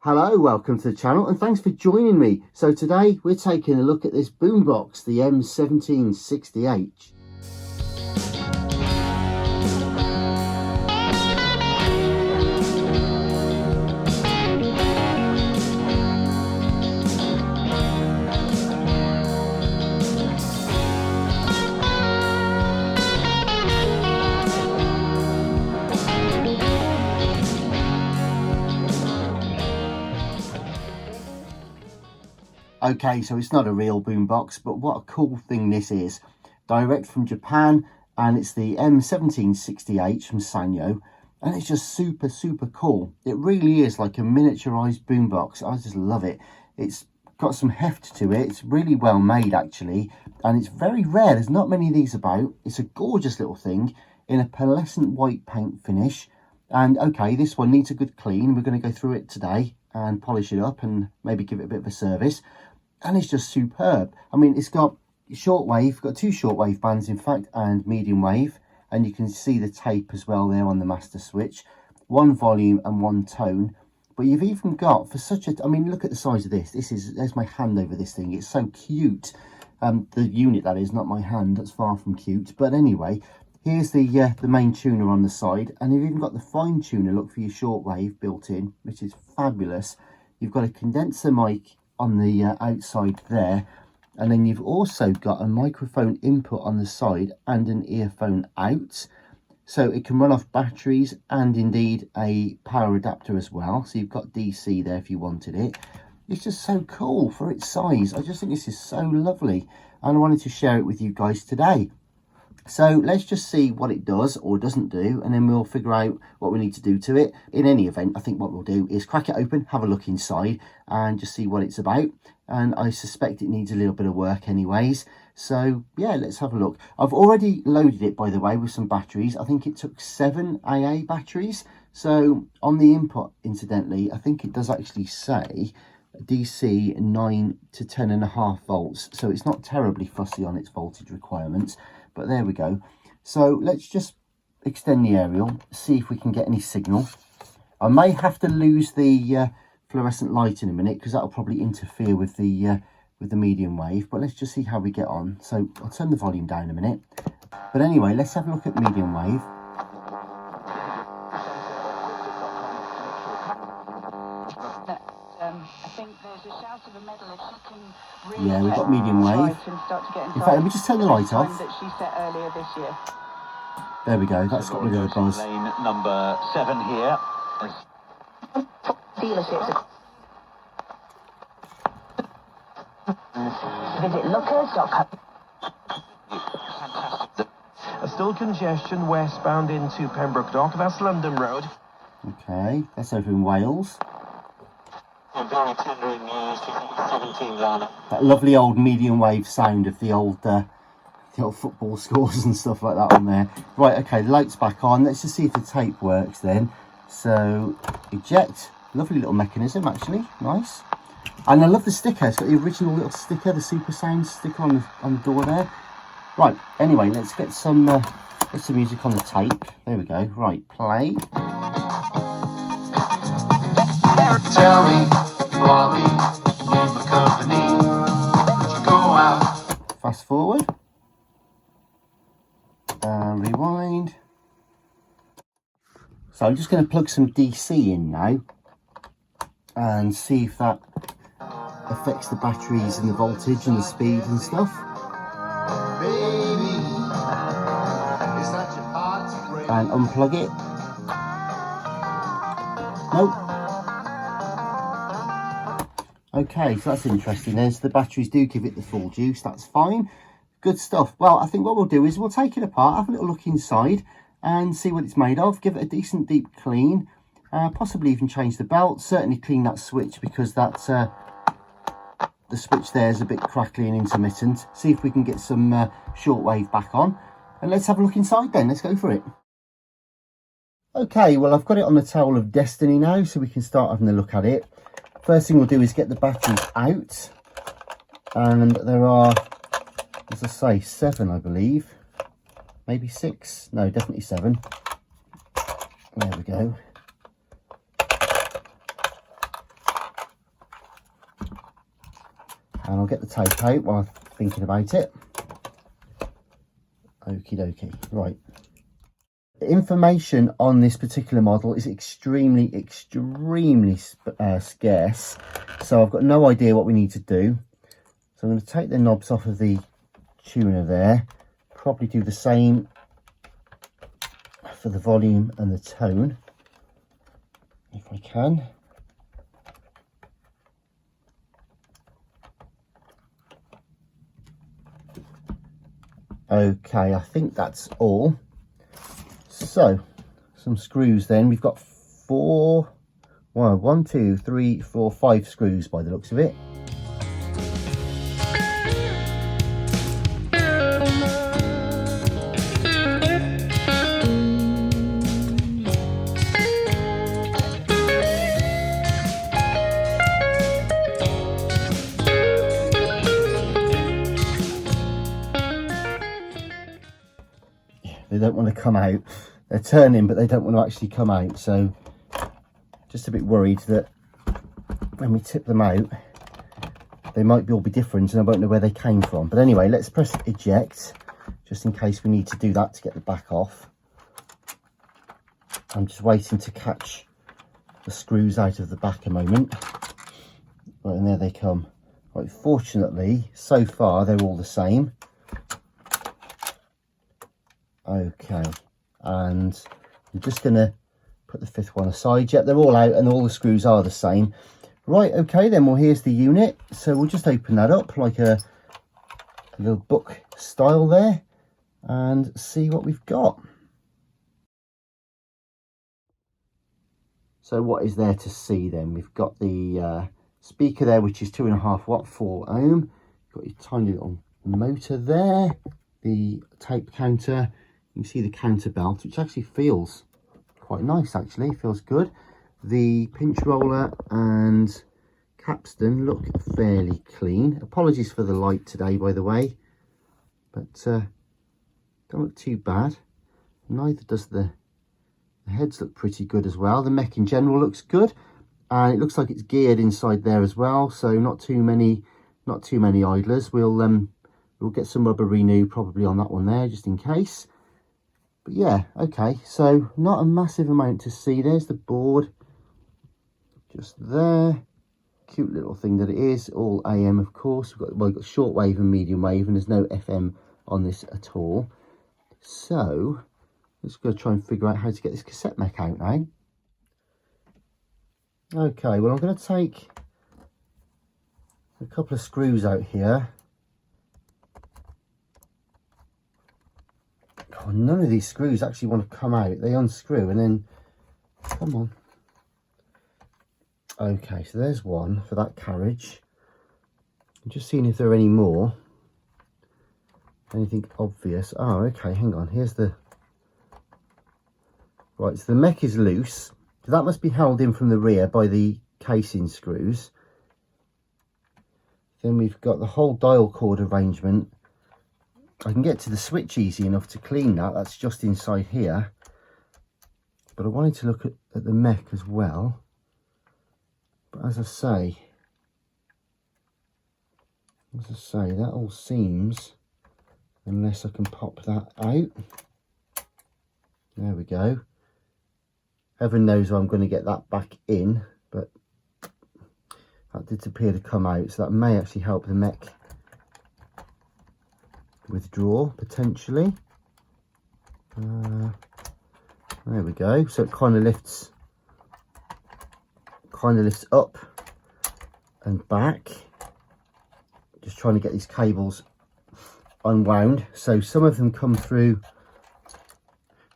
Hello, welcome to the channel and thanks for joining me. So today we're taking a look at this Boombox, the M1760H. Okay, so it's not a real boombox, but what a cool thing this is. Direct from Japan, and it's the M1760H from Sanyo, and it's just super cool. It really is like a miniaturized boombox. I just love it. It's got some heft to it. It's really well made actually, and it's very rare. There's not many of these about. It's a gorgeous little thing in a pearlescent white paint finish. And okay, this one needs a good clean. We're going to go through it today and polish it up and maybe give it a bit of a service. And it's just superb. I mean, it's got shortwave, got two shortwave bands in fact, and medium wave, and you can see the tape as well there on the master switch, one volume and one tone. But you've even got, for such a, I mean, look at the size of this. There's my hand over this thing. It's so cute. The unit, that is, not my hand. That's far from cute. But anyway, here's the main tuner on the side, and you've even got the fine tuner, look, for your shortwave built in, which is fabulous. You've got a condenser mic on the outside there, and then you've also got a microphone input on the side and an earphone out, so it can run off batteries and indeed a power adapter as well. So you've got DC there if you wanted it. It's just so cool for its size. I just think this is so lovely, and I wanted to share it with you guys today. So let's just see what it does or doesn't do, and then we'll figure out what we need to do to it. In any event, I think what we'll do is crack it open, have a look inside, and just see what it's about. And I suspect it needs a little bit of work anyways. So yeah, let's have a look. I've already loaded it, by the way, with some batteries. I think it took 7 AA batteries. So on the input, incidentally, I think it does actually say DC 9 to 10.5 volts. So it's not terribly fussy on its voltage requirements. But there we go. So let's just extend the aerial, see if we can get any signal. I may have to lose the fluorescent light in a minute, because that'll probably interfere with the medium wave. But let's just see how we get on. So I'll turn the volume down a minute. But anyway, let's have a look at medium wave. Yeah, we've got medium wave. In fact, let me just turn the light off. There we go, that's got rid of the buzz. Lane number 7 here. Visit lookers.com. Still congestion westbound into Pembroke Dock. That's London Road. Okay, that's over in Wales. Very tendering news, 17 Lana. That lovely old medium wave sound of the old football scores and stuff like that on there. Right, okay, the light's back on. Let's just see if the tape works then. So eject, lovely little mechanism actually, nice. And I love the sticker. It's got the original little sticker, the Super Sound sticker on the door there. Right, anyway, let's get some music on the tape. There we go. Right, play. Tell me, Bobby, name the company, go out. Fast forward. And rewind. So I'm just going to plug some DC in now and see if that affects the batteries and the voltage and the speed and stuff. Baby, is that your heart to break? And unplug it. Nope. Okay, so that's interesting then. So the batteries do give it the full juice. That's fine. Good stuff. Well, I think what we'll do is we'll take it apart, have a little look inside and see what it's made of. Give it a decent deep clean. Possibly even change the belt. Certainly clean that switch, because that's the switch there is a bit crackly and intermittent. See if we can get some shortwave back on. And let's have a look inside then. Let's go for it. Okay, well, I've got it on the towel of destiny now, so we can start having a look at it. First thing we'll do is get the batteries out, and there are, as I say, 7 I believe, maybe 6, no, definitely 7. There we go. And I'll get the tape out while I'm thinking about it. Okie dokie. Right. The information on this particular model is extremely scarce. So I've got no idea what we need to do. So I'm going to take the knobs off of the tuner there. Probably do the same for the volume and the tone, if I can. Okay, I think that's all. So, some screws then. We've got 5 screws by the looks of it. They don't want to come out. They're turning, but they don't want to actually come out. So just a bit worried that when we tip them out, they might all be different and I won't know where they came from. But anyway, let's press eject, just in case we need to do that to get the back off. I'm just waiting to catch the screws out of the back a moment. Right, and there they come. Right, fortunately, so far, they're all the same. Okay, and I'm just going to put the 5th one aside. Yep, they're all out and all the screws are the same. Right, okay then, well here's the unit. So we'll just open that up like a little book style there and see what we've got. So what is there to see then? We've got the speaker there, which is 2.5 watt, 4 ohm. Got your tiny little motor there, the tape counter. You can see the counter belt, which actually feels quite nice, actually feels good. The pinch roller and capstan look fairly clean. Apologies for the light today, by the way, but don't look too bad. Neither does the heads look pretty good as well. The mech in general looks good, and it looks like it's geared inside there as well, so not too many idlers. We'll get some rubber renew probably on that one there, just in case. But yeah, okay, so not a massive amount to see. There's the board, just there. Cute little thing that it is, all AM of course. We've got shortwave and medium wave, and there's no FM on this at all. So let's go try and figure out how to get this cassette mech out now. Okay, well I'm going to take a couple of screws out here. God, none of these screws actually want to come out. They unscrew and then, come on. Okay, so there's one for that carriage. I'm just seeing if there are any more. Anything obvious. Oh, okay, hang on. Here's the... Right, so the mech is loose. So that must be held in from the rear by the casing screws. Then we've got the whole dial cord arrangement. I can get to the switch easy enough to clean that. That's just inside here. But I wanted to look at the mech as well. But as I say, that all seems, unless I can pop that out. There we go. Heaven knows I'm going to get that back in, but that did appear to come out, so that may actually help the mech withdraw potentially. There we go. So it kind of lifts up and back. Just trying to get these cables unwound. So some of them come through.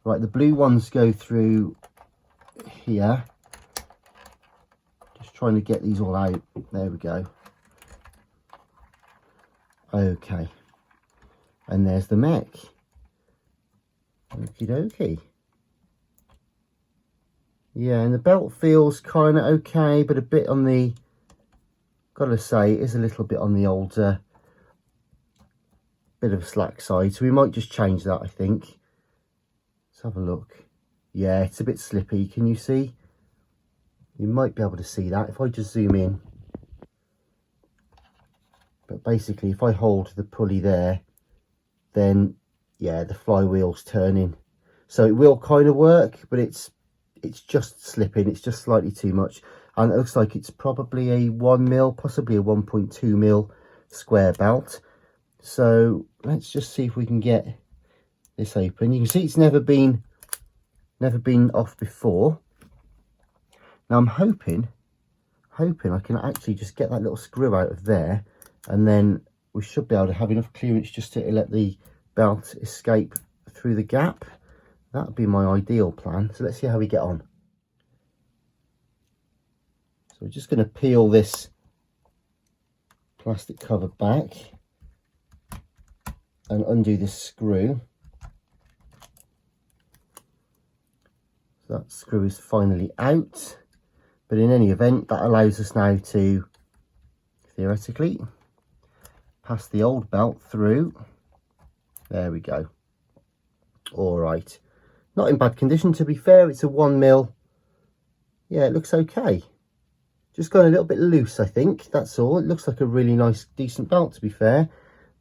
Right, the blue ones go through here. Just trying to get these all out. There we go. Okay. And there's the mech. Okie dokie. Yeah, and the belt feels kind of okay, but a bit on the, gotta say, it is a little bit on the older, bit of a slack side. So we might just change that, I think. Let's have a look. Yeah, it's a bit slippy. Can you see? You might be able to see that if I just zoom in. But basically, if I hold the pulley there, then yeah, the flywheel's turning. So it will kind of work, but it's just slipping. It's just slightly too much. And it looks like it's probably a 1mm, possibly a 1.2mm square belt. So let's just see if we can get this open. You can see it's never been off before. Now I'm hoping I can actually just get that little screw out of there, and then we should be able to have enough clearance just to let the belt escape through the gap. That would be my ideal plan. So let's see how we get on. So we're just going to peel this plastic cover back and undo this screw. So that screw is finally out, but in any event, that allows us now to theoretically pass the old belt through. There we go. All right, not in bad condition, to be fair. It's a 1mm. Yeah, it looks okay. Just got a little bit loose, I think, that's all. It looks like a really nice, decent belt, to be fair.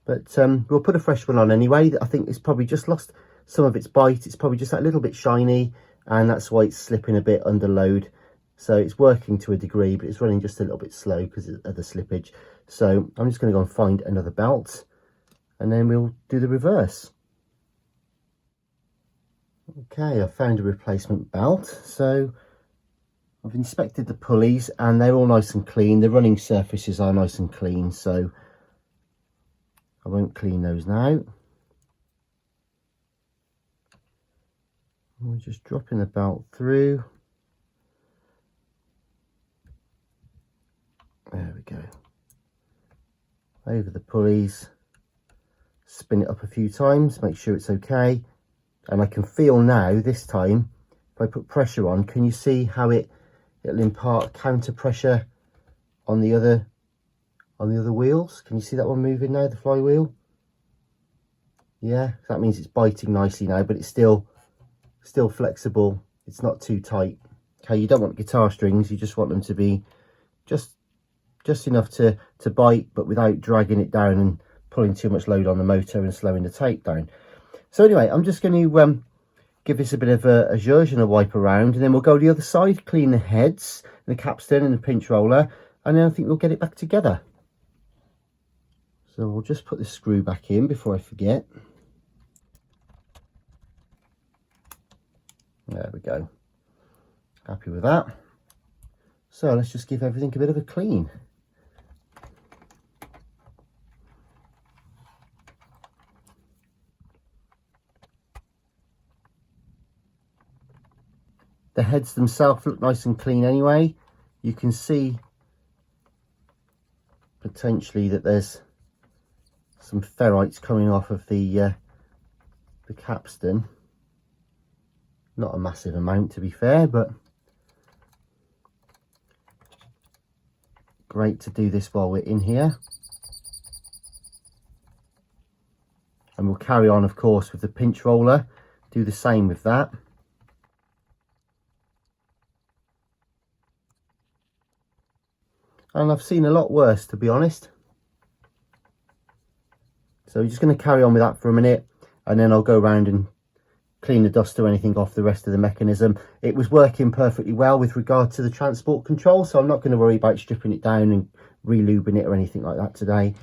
But we'll put a fresh one on anyway. I think it's probably just lost some of its bite. It's probably just that little bit shiny, and that's why it's slipping a bit under load. So it's working to a degree, but it's running just a little bit slow because of the slippage. So I'm just going to go and find another belt, and then we'll do the reverse. Okay, I found a replacement belt. So I've inspected the pulleys and they're all nice and clean. The running surfaces are nice and clean, so I won't clean those now. We're just dropping the belt through. There we go. Over the pulleys. Spin it up a few times, make sure it's okay. And I can feel now, this time, if I put pressure on, can you see how it'll impart counter pressure on the other wheels? Can you see that one moving now, the flywheel? Yeah, that means it's biting nicely now, but it's still flexible. It's not too tight. Okay, you don't want guitar strings, you just want them to be just enough to bite, but without dragging it down and pulling too much load on the motor and slowing the tape down. So anyway, I'm just going to give this a bit of a zhuzh and a wipe around, and then we'll go to the other side, clean the heads, the capstan and the pinch roller, and then I think we'll get it back together. So we'll just put the screw back in before I forget. There we go. Happy with that. So let's just give everything a bit of a clean. The heads themselves look nice and clean anyway. You can see potentially that there's some ferrites coming off of the capstan. Not a massive amount, to be fair, but great to do this while we're in here. And we'll carry on, of course, with the pinch roller. Do the same with that. And I've seen a lot worse, to be honest. So we're just going to carry on with that for a minute, and then I'll go around and clean the dust or anything off the rest of the mechanism. It was working perfectly well with regard to the transport control, so I'm not going to worry about stripping it down and re-lubing it or anything like that today.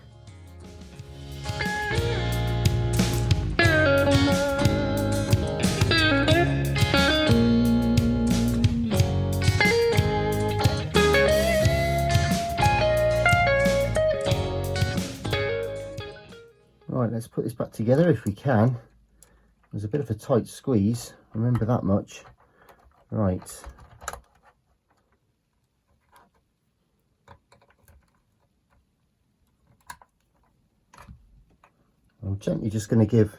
Right, let's put this back together if we can. There's a bit of a tight squeeze, remember that much. Right. I'm gently just going to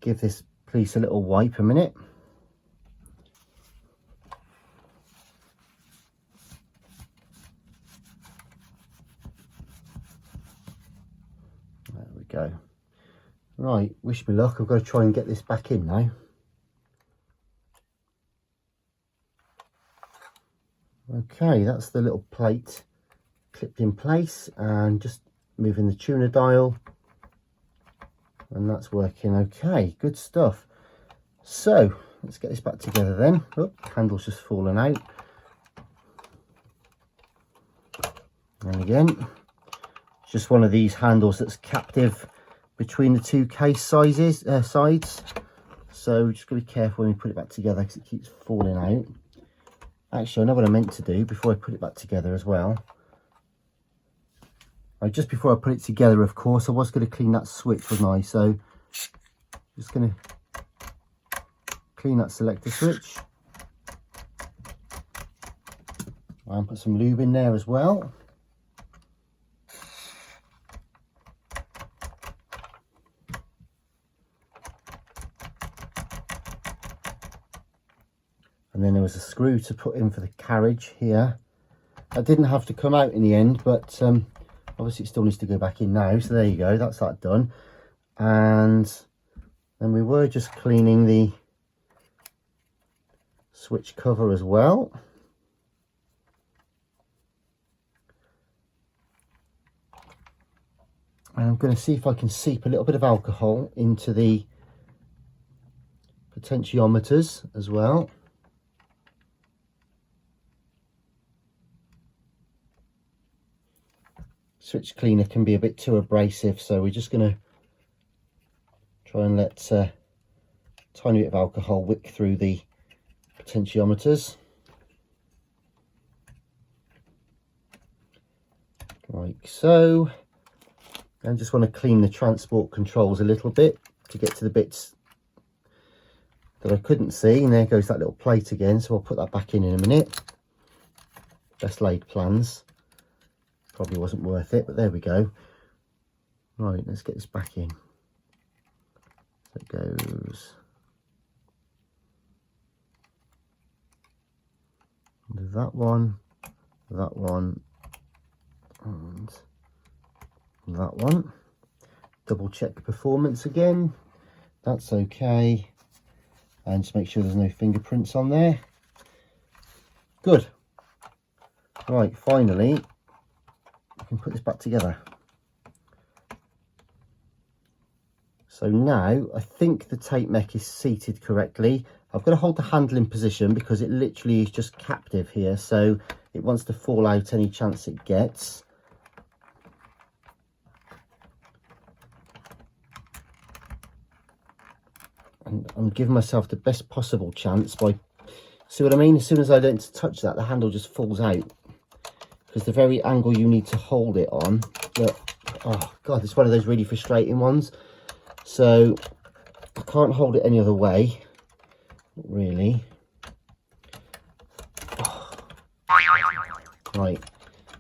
give this piece a little wipe a minute. There we go. Right, wish me luck. I've got to try and get this back in now. Okay, that's the little plate clipped in place, and just moving the tuner dial, and that's working okay. Good stuff. So let's get this back together then. Oh, handle's just fallen out. And again, it's just one of these handles that's captive between the two case sides. So just gotta be careful when we put it back together because it keeps falling out. Actually, I know what I meant to do before I put it back together as well. Just before I put it together, of course, I was going to clean that switch, wasn't I? So just going to clean that selector switch. And put some lube in there as well. And then there was a screw to put in for the carriage here. That didn't have to come out in the end, but obviously it still needs to go back in now. So there you go, that's that done. And then we were just cleaning the switch cover as well. And I'm going to see if I can seep a little bit of alcohol into the potentiometers as well. Switch cleaner can be a bit too abrasive, so we're just going to try and let a tiny bit of alcohol wick through the potentiometers. Like so. And just want to clean the transport controls a little bit to get to the bits that I couldn't see. And there goes that little plate again, so I'll put that back in a minute. Best laid plans. Probably wasn't worth it, but there we go. Right, let's get this back in. So it goes that one, and that one. Double check performance again. That's okay. And just make sure there's no fingerprints on there. Good. Right, finally, I can put this back together. So now I think the tape mech is seated correctly. I've got to hold the handle in position because it literally is just captive here, so it wants to fall out any chance it gets. And I'm giving myself the best possible chance by, see what I mean? As soon as I don't touch that, the handle just falls out. Because the very angle you need to hold it on, look, oh God, it's one of those really frustrating ones. So I can't hold it any other way, not really. Oh. Right,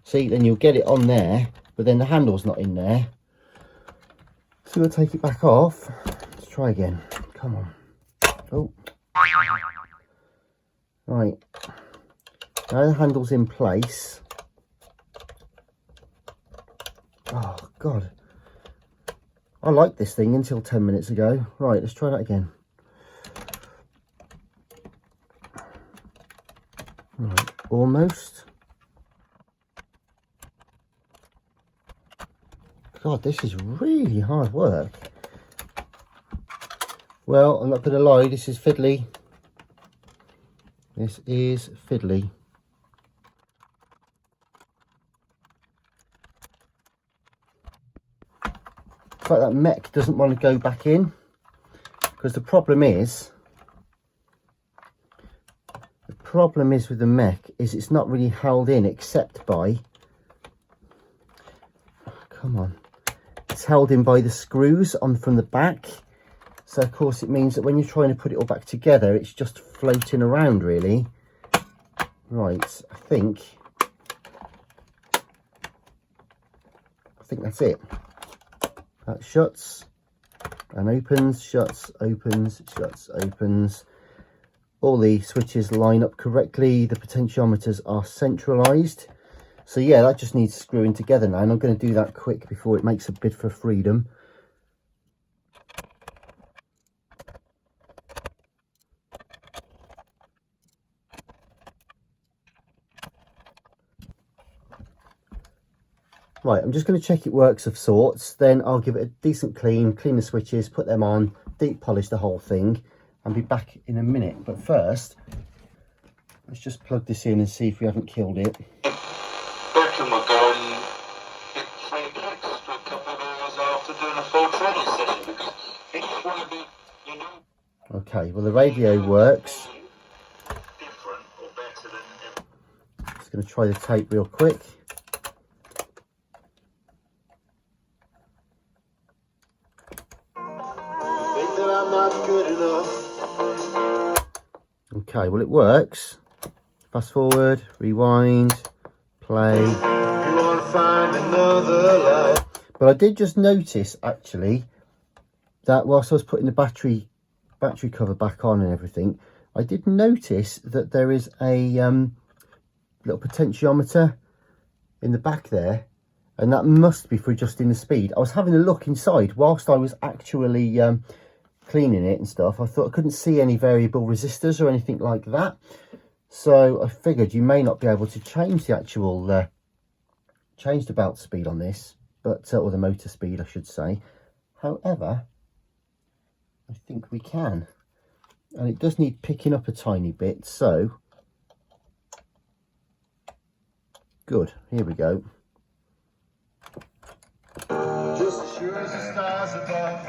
see, then you'll get it on there, but then the handle's not in there. So we'll take it back off. Let's try again. Come on. Oh. Right. Now the handle's in place. Oh God, I liked this thing until 10 minutes ago. Right, let's try that again. Right, almost. God, this is really hard work. Well, I'm not going to lie, this is fiddly. This is fiddly. Like that mech doesn't want to go back in, because the problem is with the mech is it's not really held in except by, come on, it's held in by the screws on from the back. So of course it means that when you're trying to put it all back together, it's just floating around really. Right, I think that's it. That shuts and opens, shuts, opens, shuts, opens. All the switches line up correctly. The potentiometers are centralized. So yeah, that just needs screwing together now, and I'm going to do that quick before it makes a bid for freedom. Right, I'm just going to check it works of sorts, then I'll give it a decent clean the switches, put them on, deep polish the whole thing, and be back in a minute. But first, let's just plug this in and see if we haven't killed it. Reckon we're going 3 minutes to a couple of hours after doing a full training session because it's one of the, you know. Okay, well the radio works. Different or better than. Just going to try the tape real quick. Think that I'm not good enough. Okay, well it works. Fast forward, rewind, play. You want to find another life. But I did just notice actually that whilst I was putting the battery cover back on and everything, I did notice that there is a little potentiometer in the back there, and that must be for adjusting the speed. I was having a look inside whilst I was actually cleaning it and stuff. I thought I couldn't see any variable resistors or anything like that, so I figured you may not be able to change the actual change the belt speed on this, but or the motor speed I should say. However, I think we can, and it does need picking up a tiny bit, so good, here we go. Just as sure as the stars above,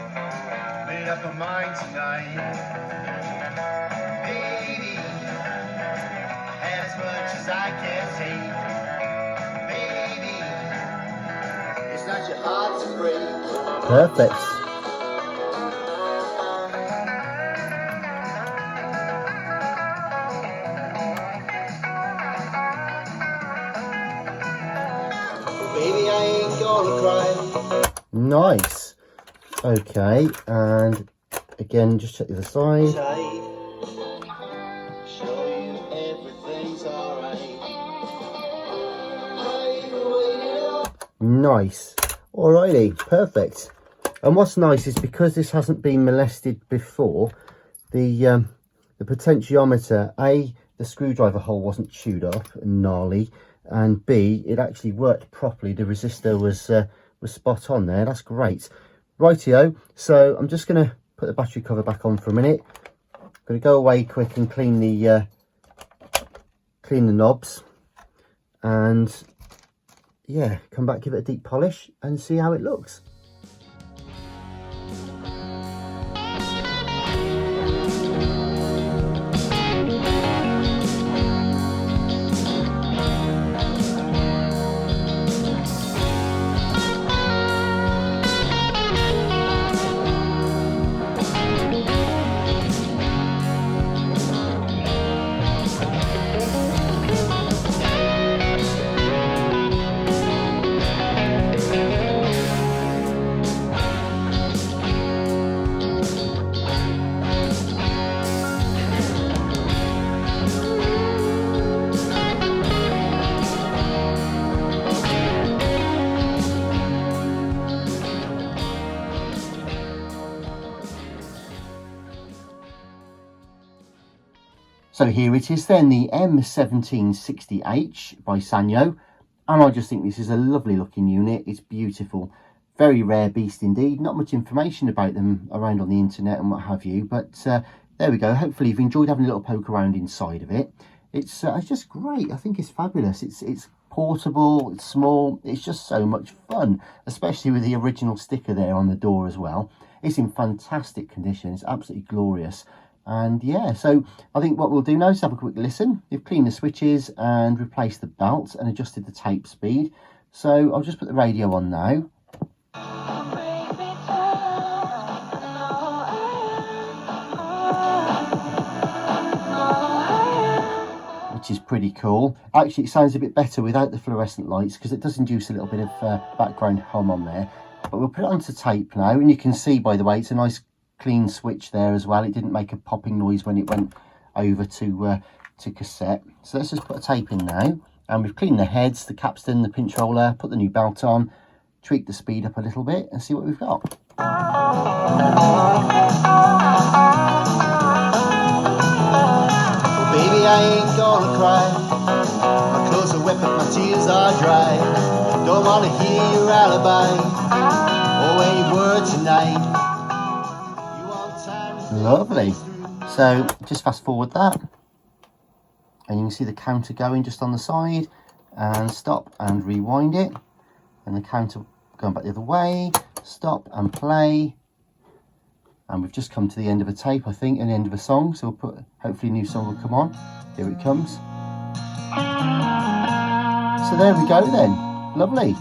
made up my mind tonight. Baby, as much as I can take. Baby, it's not your heart to break. Perfect. Baby, I ain't gonna cry. Nice. Okay, and again, just check the other side. Show you everything's alright. Nice. Alrighty, perfect. And what's nice is because this hasn't been molested before, the potentiometer, A, the screwdriver hole wasn't chewed up and gnarly, and B, it actually worked properly. The resistor was spot on there. That's great. Rightio, so I'm just going to put the battery cover back on for a minute. I'm going to go away quick and clean the knobs, and yeah, come back, give it a deep polish and see how it looks. So here it is then, the M1760H by Sanyo, and I just think this is a lovely looking unit. It's beautiful, very rare beast indeed. Not much information about them around on the internet and what have you, but there we go. Hopefully you've enjoyed having a little poke around inside of it. It's just great. I think it's fabulous. It's portable, it's small, it's just so much fun, especially with the original sticker there on the door as well. It's in fantastic condition. It's absolutely glorious. And yeah, so I think what we'll do now is have a quick listen. We've cleaned the switches and replaced the belt and adjusted the tape speed. So I'll just put the radio on now. Which is pretty cool. Actually, it sounds a bit better without the fluorescent lights because it does induce a little bit of background hum on there. But we'll put it onto tape now, and you can see, by the way, it's a nice clean switch there as well. It didn't make a popping noise when it went over to cassette. So let's just put a tape in now, and we've cleaned the heads, the capstan, the pinch roller, put the new belt on, tweak the speed up a little bit and see what we've got. Oh baby, I ain't gonna cry. My clothes are wet but my tears are dry. Don't want to hear your alibi or any word tonight. Lovely. So just fast forward that, and you can see the counter going just on the side, and stop and rewind it, and the counter going back the other way, stop and play. And we've just come to the end of a tape, I think, and the end of a song. So we'll put, hopefully a new song will come on. Here it comes. So there we go then. Lovely.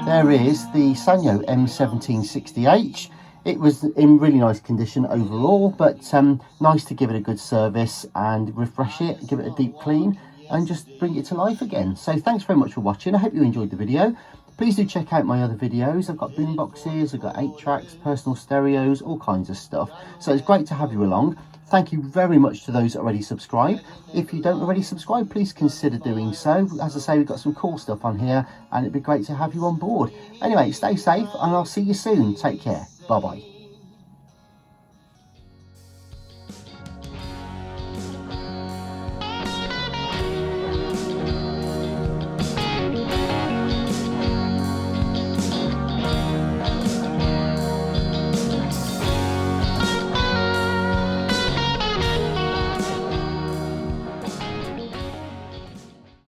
There is the Sanyo M1760H. It was in really nice condition overall, but nice to give it a good service and refresh it, give it a deep clean, and just bring it to life again. So thanks very much for watching. I hope you enjoyed the video. Please do check out my other videos. I've got boomboxes, I've got 8-tracks, personal stereos, all kinds of stuff. So it's great to have you along. Thank you very much to those that already subscribed. If you don't already subscribe, please consider doing so. As I say, we've got some cool stuff on here, and it'd be great to have you on board. Anyway, stay safe, and I'll see you soon. Take care. Bye-bye.